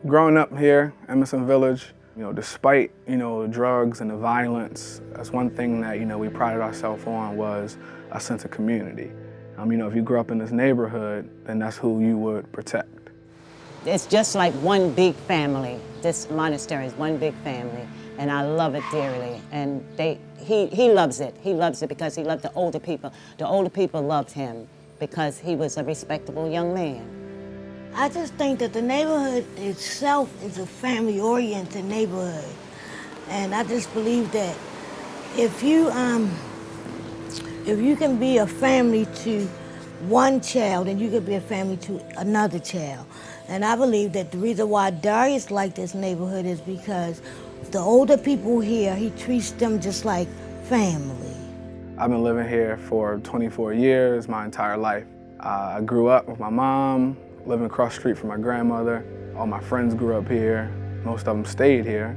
Growing up here, Emerson Village, despite, the drugs and the violence, that's one thing that, we prided ourselves on was a sense of community. If you grew up in this neighborhood, then that's who you would protect. It's just like one big family. This monastery is one big family, and I love it dearly. And he loves it. He loves it because he loved the older people. The older people loved him because he was a respectable young man. I just think that the neighborhood itself is a family-oriented neighborhood. And I just believe that if you can be a family to one child, then you can be a family to another child. And I believe that the reason why Darius liked this neighborhood is because the older people here, he treats them just like family. I've been living here for 24 years, my entire life. I grew up with my mom, living across the street from my grandmother. All my friends grew up here. Most of them stayed here.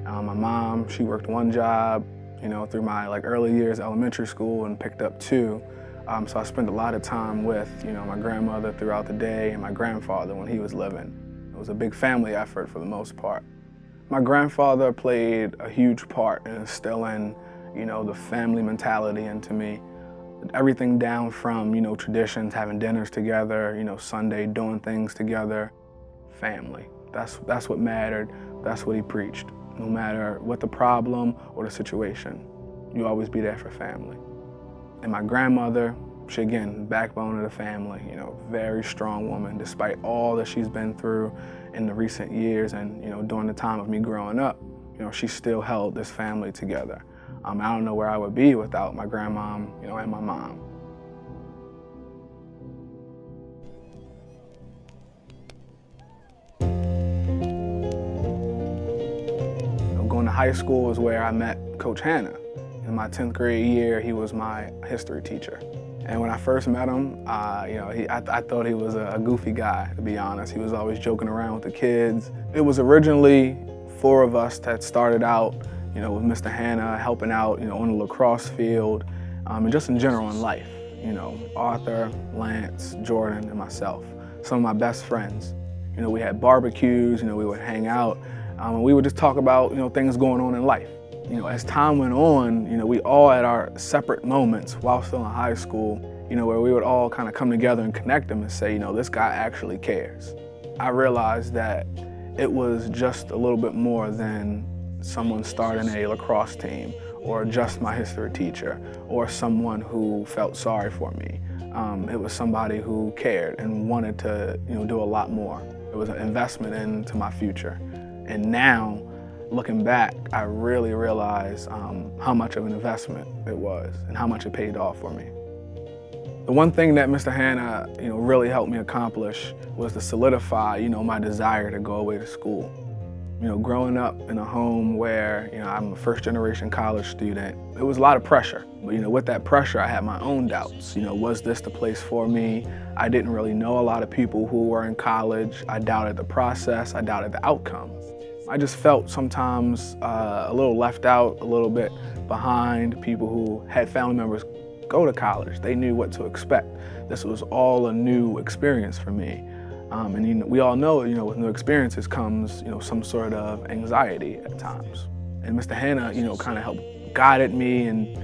My mom, she worked one job, through my early years, elementary school, and picked up two. So I spent a lot of time with, my grandmother throughout the day and my grandfather when he was living. It was a big family effort for the most part. My grandfather played a huge part in instilling, the family mentality into me. Everything down from, traditions, having dinners together, Sunday doing things together. Family. That's what mattered. That's what he preached. No matter what the problem or the situation, you always be there for family. And my grandmother, she again, backbone of the family, very strong woman, despite all that she's been through in the recent years and, during the time of me growing up, she still held this family together. I don't know where I would be without my grandmom, and my mom. Going to high school is where I met Coach Hanna. In my 10th grade year, he was my history teacher. And when I first met him, I thought he was a goofy guy, to be honest. He was always joking around with the kids. It was originally 4 of us that started out, with Mr. Hanna, helping out, on the lacrosse field, and just in general in life. Arthur, Lance, Jordan, and myself, some of my best friends. We had barbecues, we would hang out, and we would just talk about, things going on in life. As time went on, we all had our separate moments while still in high school, where we would all kind of come together and connect them and say, this guy actually cares. I realized that it was just a little bit more than someone starting a lacrosse team or just my history teacher or someone who felt sorry for me. It was somebody who cared and wanted to, do a lot more. It was an investment into my future. And now, looking back, I really realize how much of an investment it was and how much it paid off for me. The one thing that Mr. Hanna, really helped me accomplish was to solidify, my desire to go away to school. Growing up in a home where, I'm a first-generation college student, it was a lot of pressure. But, with that pressure, I had my own doubts. Was this the place for me? I didn't really know a lot of people who were in college. I doubted the process. I doubted the outcome. I just felt sometimes a little left out, a little bit behind people who had family members go to college. They knew what to expect. This was all a new experience for me. And we all know, with new experiences comes, some sort of anxiety at times. And Mr. Hanna, kind of helped guided me and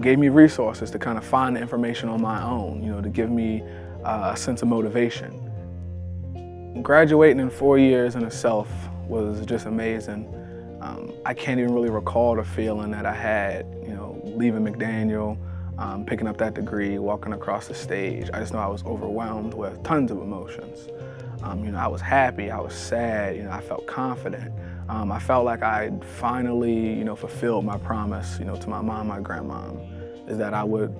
gave me resources to kind of find the information on my own, to give me a sense of motivation. Graduating in 4 years in itself was just amazing. I can't even really recall the feeling that I had, leaving McDaniel, picking up that degree, walking across the stage. I just know I was overwhelmed with tons of emotions. I was happy, I was sad, I felt confident. I felt like I finally, fulfilled my promise, to my mom, my grandmom, is that I would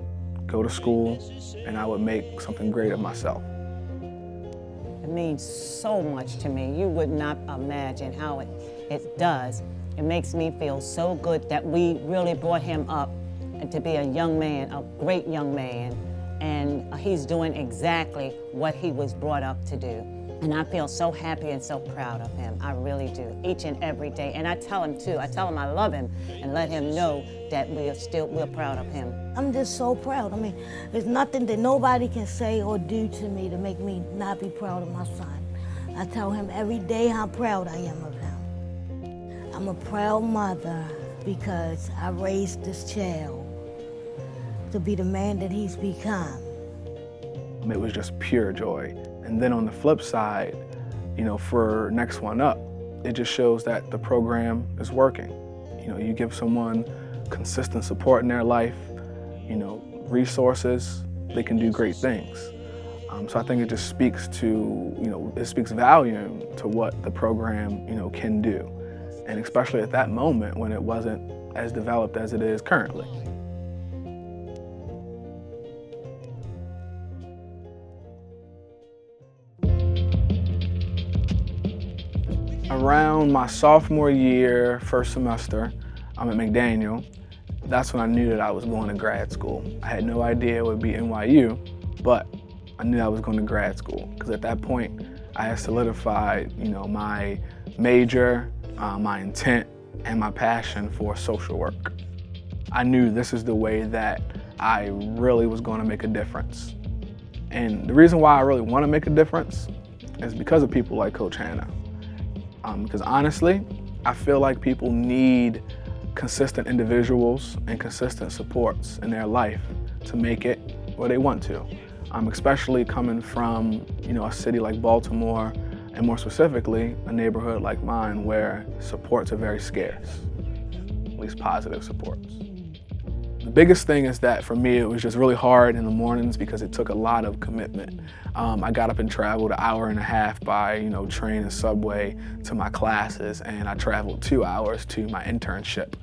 go to school and I would make something great of myself. It means so much to me. You would not imagine how it does. It makes me feel so good that we really brought him up to be a young man, a great young man, and he's doing exactly what he was brought up to do. And I feel so happy and so proud of him. I really do, each and every day. And I tell him too, I tell him I love him and let him know that we're proud of him. I'm just so proud. I mean, there's nothing that nobody can say or do to me to make me not be proud of my son. I tell him every day how proud I am of him. I'm a proud mother because I raised this child to be the man that he's become. It was just pure joy. And then on the flip side, for Next One Up, it just shows that the program is working. You give someone consistent support in their life, resources, they can do great things. So I think it just speaks to, it speaks volume to what the program, can do. And especially at that moment when it wasn't as developed as it is currently. Around my sophomore year, first semester, I'm at McDaniel. That's when I knew that I was going to grad school. I had no idea it would be NYU, but I knew I was going to grad school because at that point, I had solidified, my major, my intent, and my passion for social work. I knew this is the way that I really was going to make a difference. And the reason why I really want to make a difference is because of people like Coach Hannah. Because honestly, I feel like people need consistent individuals and consistent supports in their life to make it where they want to. Especially coming from, a city like Baltimore, and more specifically, a neighborhood like mine where supports are very scarce, at least positive supports. The biggest thing is that for me, it was just really hard in the mornings because it took a lot of commitment. I got up and traveled an hour and a half by, train and subway to my classes, and I traveled 2 hours to my internship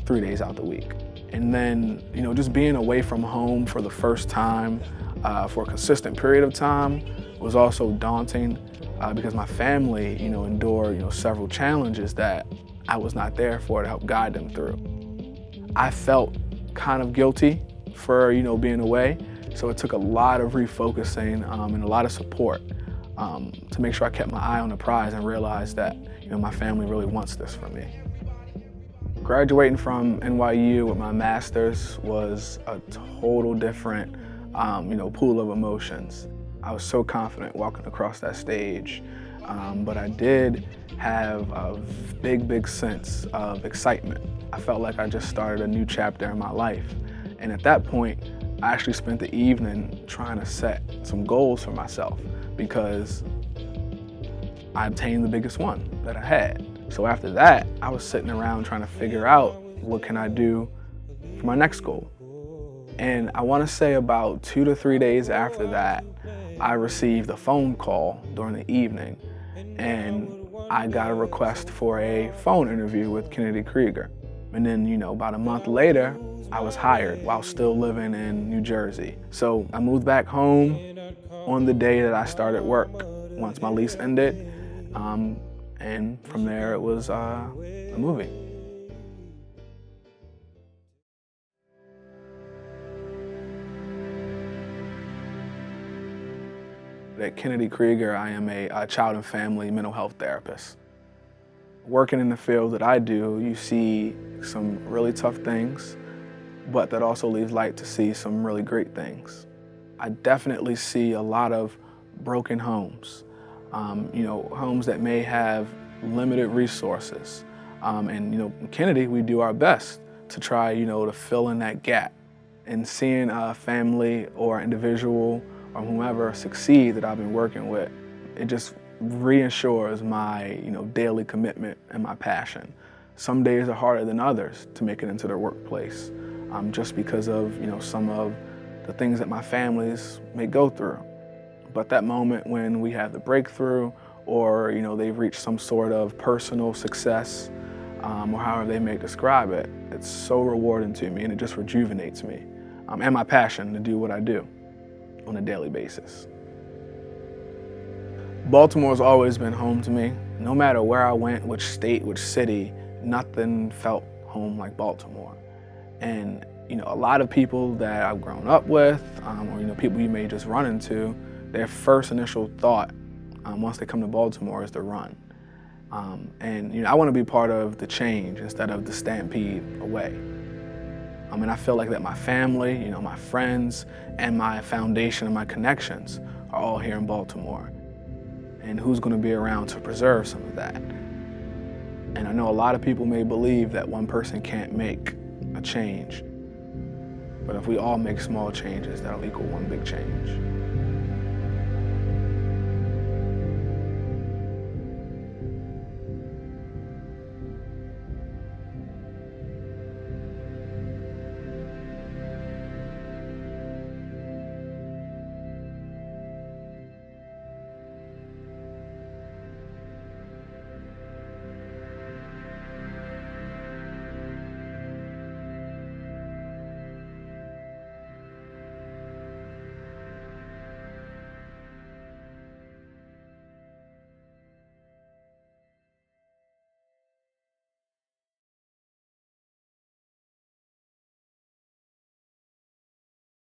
3 days out the week. And then, just being away from home for the first time for a consistent period of time was also daunting because my family, endured, several challenges that I was not there for to help guide them through. I felt kind of guilty for, being away. So it took a lot of refocusing and a lot of support to make sure I kept my eye on the prize and realized that, my family really wants this for me. Graduating from NYU with my master's was a total different, pool of emotions. I was so confident walking across that stage, but I did have a big sense of excitement. I felt like I just started a new chapter in my life. And at that point, I actually spent the evening trying to set some goals for myself because I obtained the biggest one that I had. So after that, I was sitting around trying to figure out what can I do for my next goal. And I want to say about 2 to 3 days after that, I received a phone call during the evening, and I got a request for a phone interview with Kennedy Krieger. And then, about a month later, I was hired while still living in New Jersey. So I moved back home on the day that I started work, once my lease ended. And from there, it was a movie. At Kennedy Krieger, I am a child and family mental health therapist. Working in the field that I do, you see some really tough things, but that also leaves light to see some really great things. I definitely see a lot of broken homes, homes that may have limited resources. And in Kennedy, we do our best to try, to fill in that gap. And seeing a family or individual or whomever succeed that I've been working with, it just reassures my, daily commitment and my passion. Some days are harder than others to make it into the workplace, just because of, some of the things that my families may go through. But that moment when we have the breakthrough or, they've reached some sort of personal success, or however they may describe it, it's so rewarding to me and it just rejuvenates me and my passion to do what I do on a daily basis. Baltimore's always been home to me. No matter where I went, which state, which city, nothing felt home like Baltimore. And a lot of people that I've grown up with, or people you may just run into, their first initial thought once they come to Baltimore is to run. And I want to be part of the change instead of the stampede away. And I feel like that my family, my friends, and my foundation and my connections are all here in Baltimore. and who's going to be around to preserve some of that. And I know a lot of people may believe that one person can't make a change, but if we all make small changes, that'll equal one big change.